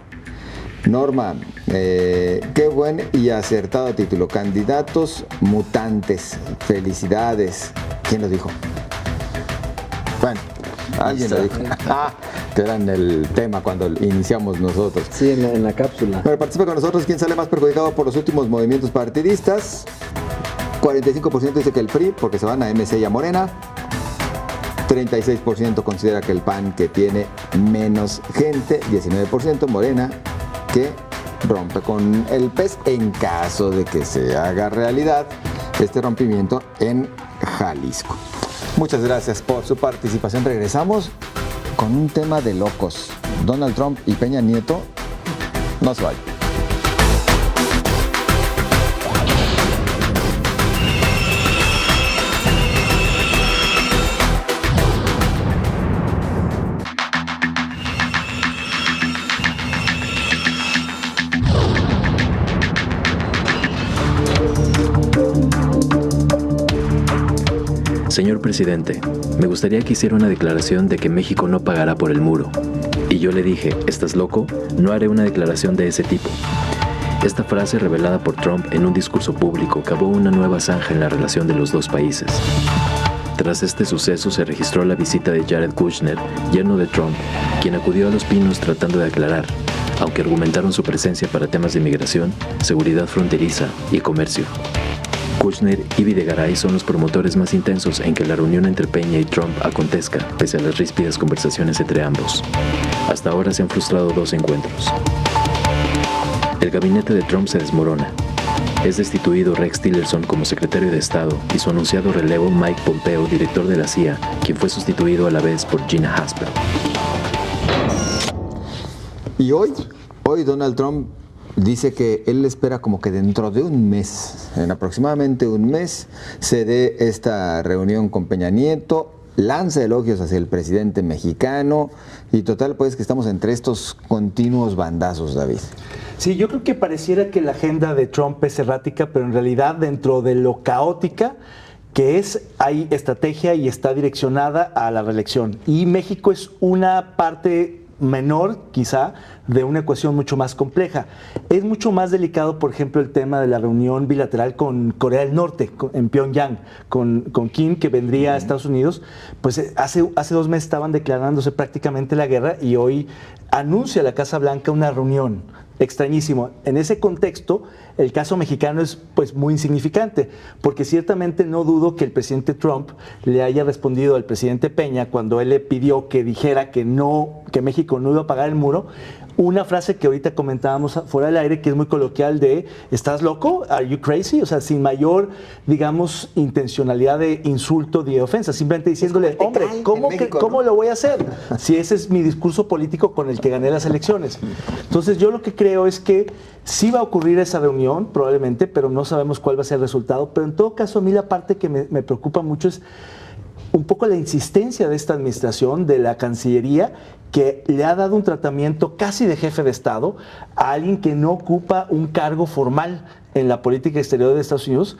Norma, qué buen y acertado título. Candidatos mutantes. Felicidades. ¿Quién lo dijo? Bueno, alguien lo dijo. Que era en el tema cuando iniciamos nosotros. Sí, en la cápsula. Bueno, participa con nosotros. ¿Quién sale más perjudicado por los últimos movimientos partidistas? 45% dice que el PRI, porque se van a MC y a Morena. 36% considera que el PAN, que tiene menos gente. 19% Morena, que rompe con el PES en caso de que se haga realidad este rompimiento en Jalisco. Muchas gracias por su participación. Regresamos con un tema de locos. Donald Trump y Peña Nieto. No se vayan. Señor presidente, me gustaría que hiciera una declaración de que México no pagará por el muro. Y yo le dije, ¿estás loco? No haré una declaración de ese tipo. Esta frase revelada por Trump en un discurso público cavó una nueva zanja en la relación de los dos países. Tras este suceso se registró la visita de Jared Kushner, yerno de Trump, quien acudió a Los Pinos tratando de aclarar, aunque argumentaron su presencia para temas de migración, seguridad fronteriza y comercio. Kushner y Videgaray son los promotores más intensos en que la reunión entre Peña y Trump acontezca, pese a las ríspidas conversaciones entre ambos. Hasta ahora se han frustrado 2 encuentros. El gabinete de Trump se desmorona. Es destituido Rex Tillerson como secretario de Estado y su anunciado relevo Mike Pompeo, director de la CIA, quien fue sustituido a la vez por Gina Haspel. Y hoy Donald Trump dice que él espera como que dentro de un mes, en aproximadamente un mes, se dé esta reunión con Peña Nieto, lanza elogios hacia el presidente mexicano y total pues que estamos entre estos continuos bandazos, David. Sí, yo creo que pareciera que la agenda de Trump es errática, pero en realidad dentro de lo caótica que es, hay estrategia y está direccionada a la reelección. Y México es una parte menor, quizá, de una ecuación mucho más compleja. Es mucho más delicado, por ejemplo, el tema de la reunión bilateral con Corea del Norte, en Pyongyang, con Kim, que vendría a Estados Unidos. Pues hace 2 meses estaban declarándose prácticamente la guerra y hoy anuncia la Casa Blanca una reunión. Extrañísimo. En ese contexto, el caso mexicano es pues muy insignificante, porque ciertamente no dudo que el presidente Trump le haya respondido al presidente Peña cuando él le pidió que dijera que México no iba a pagar el muro. Una frase que ahorita comentábamos fuera del aire, que es muy coloquial de ¿estás loco? ¿Are you crazy? O sea, sin mayor, digamos, intencionalidad de insulto, de ofensa, simplemente diciéndole, hombre, ¿cómo lo voy a hacer? Si ese es mi discurso político con el que gané las elecciones. Entonces yo lo que creo es que sí va a ocurrir esa reunión, probablemente, pero no sabemos cuál va a ser el resultado. Pero en todo caso, a mí la parte que me preocupa mucho es un poco la insistencia de esta administración, de la Cancillería, que le ha dado un tratamiento casi de jefe de Estado a alguien que no ocupa un cargo formal en la política exterior de Estados Unidos,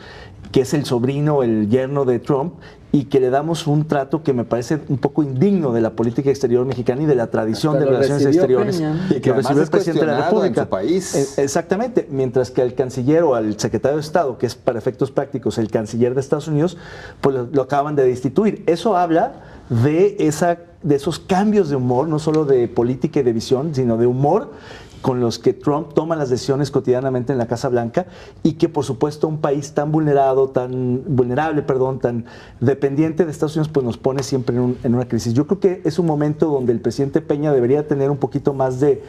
que es el sobrino, el yerno de Trump, y que le damos un trato que me parece un poco indigno de la política exterior mexicana y de la tradición de relaciones exteriores. Y que recibió el presidente de la República. En su país. Exactamente, mientras que al canciller o al secretario de Estado, que es para efectos prácticos el canciller de Estados Unidos, pues lo acaban de destituir. Eso habla de esos cambios de humor, no solo de política y de visión, sino de humor con los que Trump toma las decisiones cotidianamente en la Casa Blanca, y que por supuesto un país tan vulnerable, tan dependiente de Estados Unidos, pues nos pone siempre en una crisis. Yo creo que es un momento donde el presidente Peña debería tener un poquito más de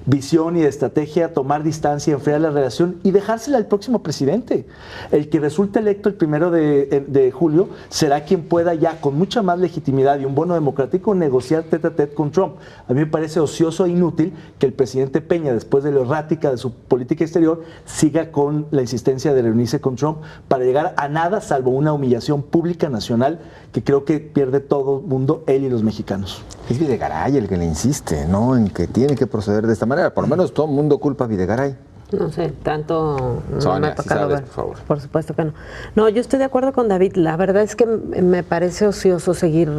visión y de estrategia, tomar distancia, enfriar la relación y dejársela al próximo presidente. El que resulte electo el 1 de julio será quien pueda ya con mucha más legitimidad y un bono democrático negociar tete a tete con Trump. A mí me parece ocioso e inútil que el presidente Peña, después de lo errática de su política exterior, siga con la insistencia de reunirse con Trump para llegar a nada salvo una humillación pública nacional que creo que pierde todo el mundo, él y los mexicanos. Es Videgaray el que le insiste, ¿no?, en que tiene que proceder de esta manera. Por lo menos todo el mundo culpa a Videgaray. No sé, tanto no Sonia, me ha tocado si sabes, ver. por favor. Por supuesto que no. No, yo estoy de acuerdo con David. La verdad es que me parece ocioso seguir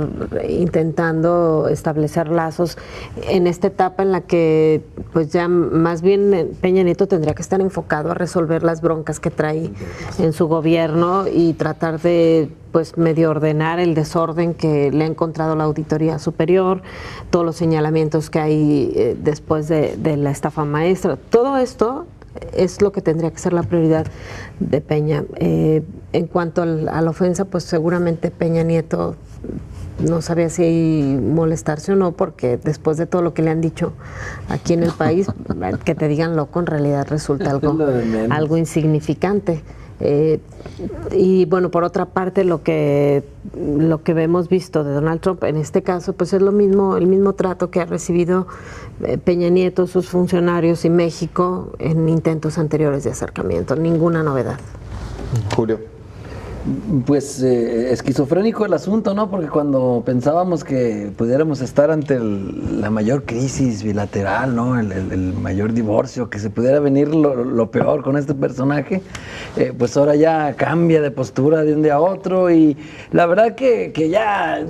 intentando establecer lazos en esta etapa en la que pues ya más bien Peña Nieto tendría que estar enfocado a resolver las broncas que trae en su gobierno y tratar de pues medio ordenar el desorden que le ha encontrado la Auditoría Superior, todos los señalamientos que hay después de la estafa maestra. Todo esto es lo que tendría que ser la prioridad de Peña. En cuanto a la ofensa, pues seguramente Peña Nieto no sabía si molestarse o no, porque después de todo lo que le han dicho aquí en el país, que te digan loco en realidad resulta algo insignificante. Y bueno, por otra parte, lo que hemos visto de Donald Trump en este caso, pues es el mismo trato que ha recibido Peña Nieto, sus funcionarios y México en intentos anteriores de acercamiento. Ninguna novedad. Julio. Pues esquizofrénico el asunto, ¿no? Porque cuando pensábamos que pudiéramos estar ante la mayor crisis bilateral, ¿no? El mayor divorcio, que se pudiera venir lo peor con este personaje, pues ahora ya cambia de postura de un día a otro, y la verdad que ya,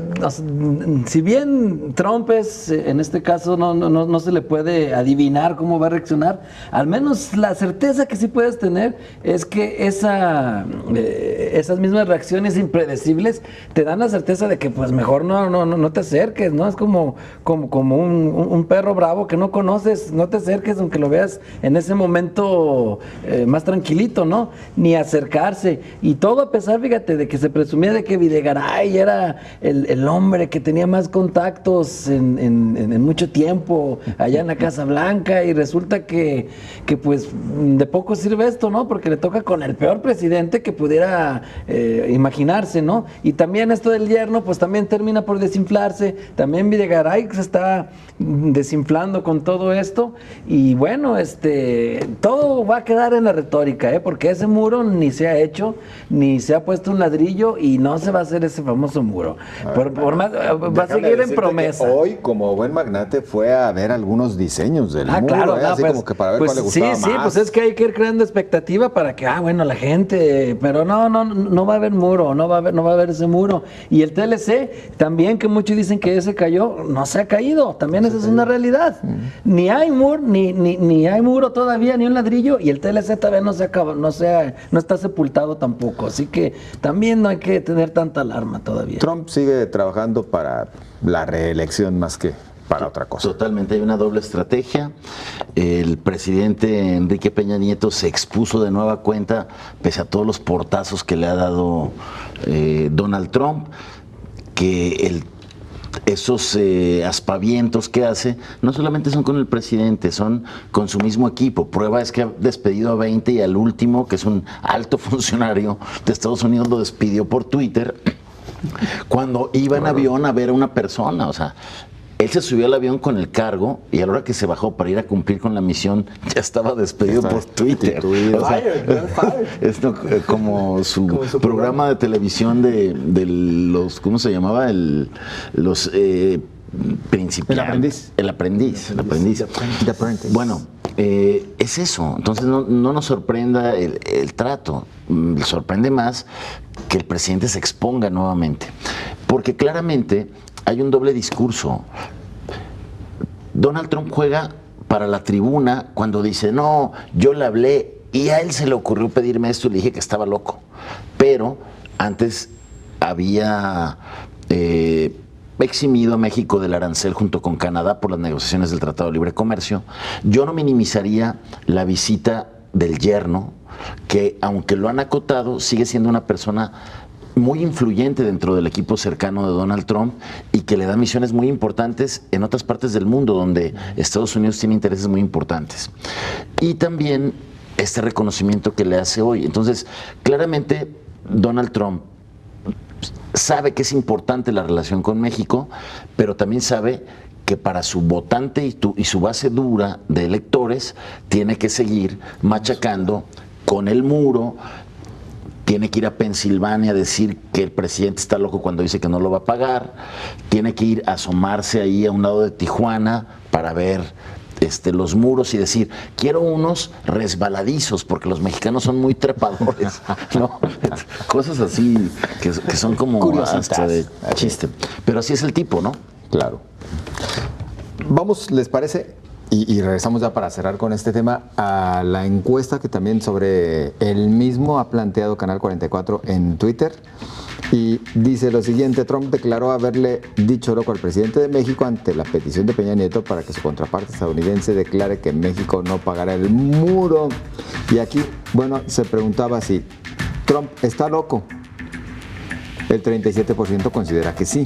si bien Trump es, en este caso no se le puede adivinar cómo va a reaccionar, al menos la certeza que sí puedes tener es que esas mismas reacciones impredecibles te dan la certeza de que pues mejor no te acerques, ¿no? Es como un perro bravo que no conoces, no te acerques aunque lo veas en ese momento más tranquilito, ¿no? Ni acercarse. Y todo a pesar, fíjate, de que se presumía de que Videgaray era el hombre que tenía más contactos en mucho tiempo allá en la Casa Blanca, y resulta que pues de poco sirve esto, ¿no? Porque le toca con el peor presidente que pudiera imaginarse, ¿no? Y también esto del yerno, pues también termina por desinflarse. También Videgaray se está desinflando con todo esto. Y bueno, todo va a quedar en la retórica, porque ese muro ni se ha hecho, ni se ha puesto un ladrillo, y no se va a hacer ese famoso muro. Por más, va a seguir en promesa. Hoy, como buen magnate, fue a ver algunos diseños del muro, claro, así pues, como que para ver pues, cuál le gustaba más. Sí, pues es que hay que ir creando expectativa para que, bueno, la gente, pero no no va a haber muro, no va a haber ese muro. Y el TLC también, que muchos dicen que ese cayó, no se ha caído, también esa es una realidad. Ni hay muro, ni hay muro todavía, ni un ladrillo, y el TLC todavía no se acaba, no está sepultado tampoco. Así que también no hay que tener tanta alarma todavía. Trump sigue trabajando para la reelección más que para otra cosa. Totalmente, hay una doble estrategia. El presidente Enrique Peña Nieto se expuso de nueva cuenta, pese a todos los portazos que le ha dado Donald Trump, que esos aspavientos que hace no solamente son con el presidente, son con su mismo equipo. Prueba es que ha despedido a 20 y al último, que es un alto funcionario de Estados Unidos, lo despidió por Twitter cuando iba en avión a ver a una persona. O sea, él se subió al avión con el cargo y a la hora que se bajó para ir a cumplir con la misión ya estaba despedido por Twitter. O sea, esto como su programa de televisión de los, ¿cómo se llamaba? Los principiantes. El aprendiz. Bueno, es eso. Entonces no nos sorprenda el trato. Sorprende más que el presidente se exponga nuevamente. Porque claramente hay un doble discurso. Donald Trump juega para la tribuna cuando dice, no, yo le hablé y a él se le ocurrió pedirme esto y le dije que estaba loco. Pero antes había eximido a México del arancel junto con Canadá por las negociaciones del Tratado de Libre Comercio. Yo no minimizaría la visita del yerno, que aunque lo han acotado, sigue siendo una persona muy influyente dentro del equipo cercano de Donald Trump y que le da misiones muy importantes en otras partes del mundo donde Estados Unidos tiene intereses muy importantes. Y también este reconocimiento que le hace hoy. Entonces, claramente Donald Trump sabe que es importante la relación con México, pero también sabe que para su votante y su base dura de electores tiene que seguir machacando con el muro. Tiene que ir a Pensilvania a decir que el presidente está loco cuando dice que no lo va a pagar. Tiene que ir a asomarse ahí a un lado de Tijuana para ver los muros y decir, quiero unos resbaladizos porque los mexicanos son muy trepadores, ¿no? Cosas así que son como hasta de chiste. Pero así es el tipo, ¿no? Claro. Vamos, ¿les parece? Y regresamos ya para cerrar con este tema a la encuesta que también sobre el mismo ha planteado Canal 44 en Twitter. Y dice lo siguiente: Trump declaró haberle dicho loco al presidente de México ante la petición de Peña Nieto para que su contraparte estadounidense declare que México no pagará el muro. Y aquí, bueno, se preguntaba si Trump está loco. El 37% considera que sí.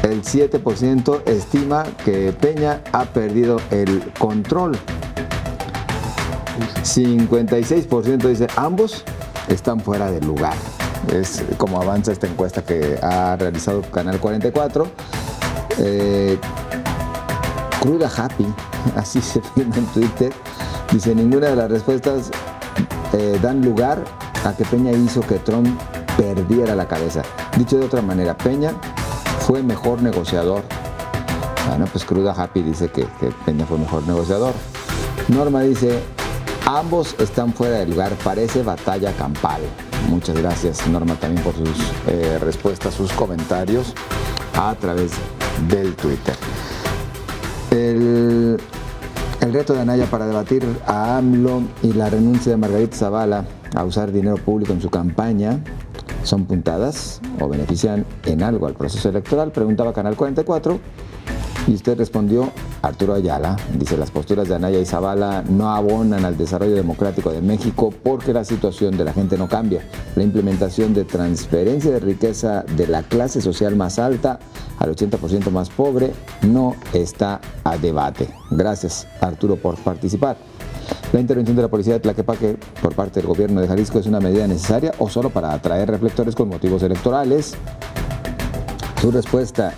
El 7% estima que Peña ha perdido el control. 56% dice ambos están fuera de lugar. Es como avanza esta encuesta que ha realizado Canal 44. Cruda Happy, así se firma en Twitter, dice: ninguna de las respuestas dan lugar a que Peña hizo que Trump perdiera la cabeza. Dicho de otra manera, Peña fue mejor negociador. Bueno, pues Cruda Happy dice que Peña fue mejor negociador. Norma dice: ambos están fuera de lugar, parece batalla campal. Muchas gracias, Norma, también por sus respuestas, sus comentarios a través del Twitter. El reto de Anaya para debatir a AMLO y la renuncia de Margarita Zavala a usar dinero público en su campaña, ¿son puntadas o benefician en algo al proceso electoral? Preguntaba Canal 44 y usted respondió: Arturo Ayala. Dice: las posturas de Anaya y Zavala no abonan al desarrollo democrático de México porque la situación de la gente no cambia. La implementación de transferencia de riqueza de la clase social más alta al 80% más pobre no está a debate. Gracias, Arturo, por participar. ¿La intervención de la policía de Tlaquepaque por parte del gobierno de Jalisco es una medida necesaria o solo para atraer reflectores con motivos electorales? Su respuesta: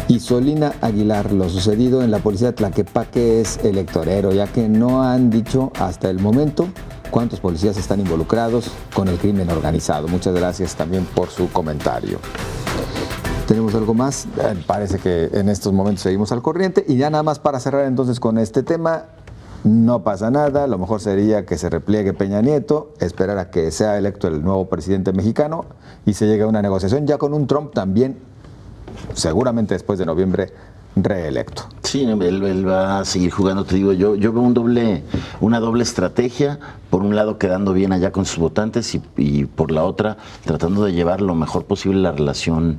Isolina Aguilar, lo sucedido en la policía de Tlaquepaque es electorero, ya que no han dicho hasta el momento cuántos policías están involucrados con el crimen organizado. Muchas gracias también por su comentario. ¿Tenemos algo más? Parece que en estos momentos seguimos al corriente. Y ya nada más para cerrar entonces con este tema, no pasa nada, lo mejor sería que se repliegue Peña Nieto, esperar a que sea electo el nuevo presidente mexicano y se llegue a una negociación ya con un Trump también, seguramente después de noviembre, reelecto. Sí, él va a seguir jugando, te digo, yo veo una doble estrategia, por un lado quedando bien allá con sus votantes y por la otra tratando de llevar lo mejor posible la relación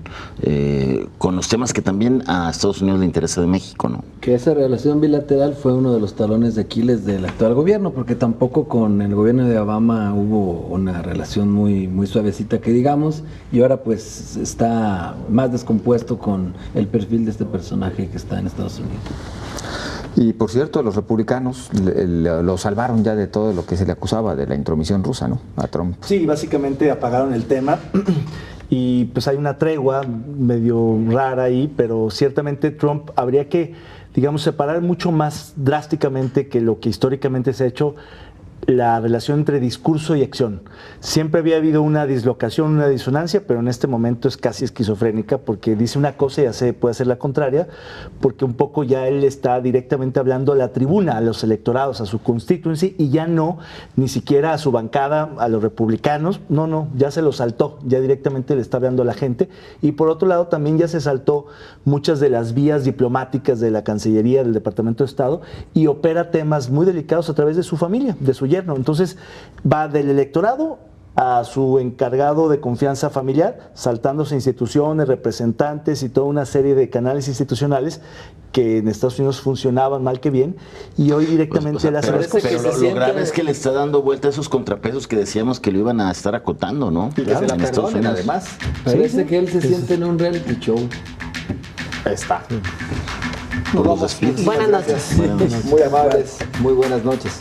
con los temas que también a Estados Unidos le interesa de México, ¿no? Que esa relación bilateral fue uno de los talones de Aquiles del actual gobierno, porque tampoco con el gobierno de Obama hubo una relación muy, muy suavecita que digamos, y ahora pues está más descompuesto con el perfil de este personaje que está en Estados Unidos. Y por cierto, los republicanos lo salvaron ya de todo lo que se le acusaba de la intromisión rusa, ¿no? A Trump. Sí, básicamente apagaron el tema y pues hay una tregua medio rara ahí, pero ciertamente Trump habría que, digamos, separar mucho más drásticamente que lo que históricamente se ha hecho la relación entre discurso y acción. Siempre había habido una dislocación, una disonancia, pero en este momento es casi esquizofrénica porque dice una cosa y ya se puede hacer la contraria, porque un poco ya él está directamente hablando a la tribuna, a los electorados, a su constituency, y ya no, ni siquiera a su bancada, a los republicanos, no, ya se lo saltó, ya directamente le está hablando a la gente, y por otro lado también ya se saltó muchas de las vías diplomáticas de la Cancillería, del Departamento de Estado, y opera temas muy delicados a través de su familia, de su yerno. Entonces va del electorado a su encargado de confianza familiar, saltándose instituciones, representantes y toda una serie de canales institucionales que en Estados Unidos funcionaban mal que bien, y hoy directamente pero lo grave es que le está dando vuelta a esos contrapesos que decíamos que lo iban a estar acotando, ¿no? Y que se la perdonen, además. Parece que él se siente en un reality show. Está. Por los despidos. Buenas noches. Muy amables, muy buenas noches.